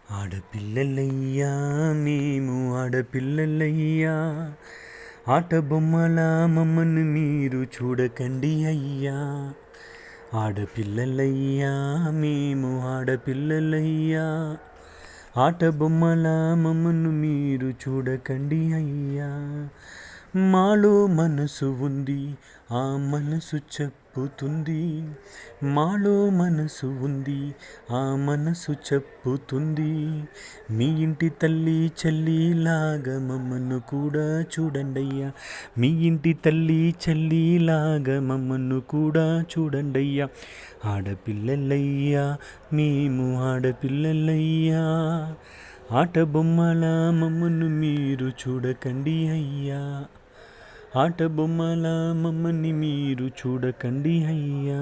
ఆడపిల్లలయ్యా మేము ఆడపిల్లలయ్యా, ఆట బొమ్మల మమ్మను మీరు చూడకండి అయ్యా. ఆడపిల్లలయ్యా మేము ఆడపిల్లలయ్యా, ఆట బొమ్మల మమ్మను మీరు చూడకండి అయ్యా. మాలో మనసు ఉంది, ఆ మనసు చెప్పుతుంది. మాలో మనసు ఉంది, ఆ మనసు చెప్పుతుంది. మీ ఇంటి తల్లి చెల్లిలాగా మమ్మను కూడా చూడండయ్యా. మీ ఇంటి తల్లి చెల్లిలాగా మమ్మను కూడా చూడండయ్యా. ఆడపిల్లలయ్యా మేము ఆడపిల్లలయ్యా, ఆట బొమ్మల మమ్మను మీరు చూడకండి అయ్యా. ఆట బొమ్మల మమ్మల్ని మీరు చూడకండి అయ్యా.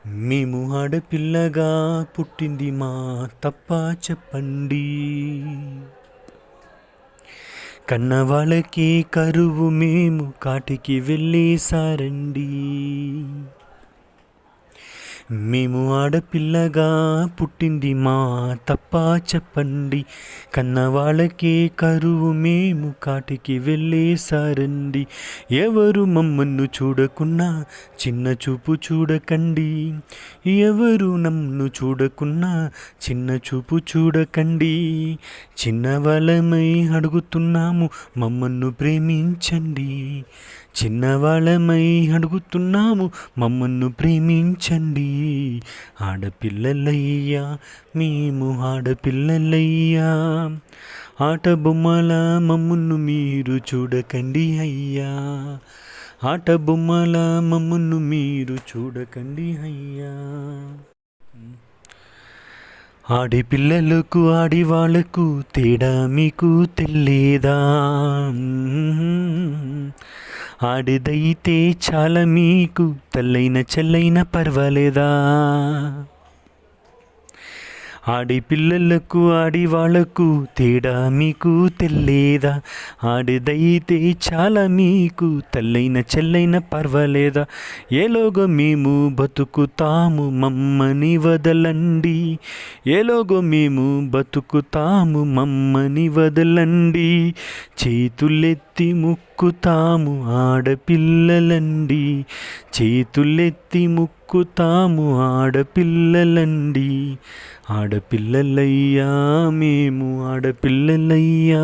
మేము ఆడపిల్లగా పుట్టింది మా తప్ప చెప్పండి. కన్న వాళ్ళకి కరువు మేము కాటికి వెళ్ళేసారండి. మేము ఆడపిల్లగా పుట్టింది మా తప్ప చెప్పండి. కన్న వాళ్ళకి కరువు మేము కాటికి వెళ్ళేసారండి. ఎవరు మమ్మల్ని చూడకున్నా చిన్న చూపు చూడకండి. ఎవరు నన్ను చూడకున్నా చిన్న చూపు చూడకండి. చిన్న వాళ్ళమై అడుగుతున్నాము మమ్మల్ని ప్రేమించండి. చిన్నవాళ్ళమై అడుగుతున్నాము మమ్మల్ని ప్రేమించండి. ఆడపిల్లలయ్యా మేము ఆడపిల్లలయ్యా, ఆట బొమ్మల మమ్మల్ని మీరు చూడకండి అయ్యా. ఆట బొమ్మల మమ్మల్ని మీరు చూడకండి అయ్యా. ఆడపిల్లలకు ఆడివాళ్లకు తేడా మీకు తెలియదా? ఆడిదైతే చాలా మీకు తల్లైన చెల్లైన పర్వాలేదా? ఆడిపిల్లలకు ఆడివాళ్లకు తేడా మీకు తెలియదా? ఆడిదైతే చాలా మీకు తల్లైన చెల్లైన పర్వాలేదా? ఏలోగో మేము బతుకుతాము మమ్మని వదలండి. ఏలోగో మేము బతుకుతాము మమ్మని వదలండి. చేతులెత్తి మొక్కుతాము ఆడపిల్లలండి. చేతులెత్తి మొక్కుతాము ఆడపిల్లలండి. ఆడపిల్లలయ్యా మేము ఆడపిల్లలయ్యా,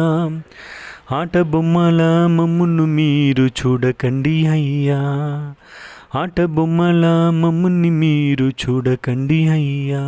ఆట బొమ్మల మమ్మను మీరు చూడకండి అయ్యా. ఆట బొమ్మల మమ్మల్ని మీరు చూడకండి అయ్యా.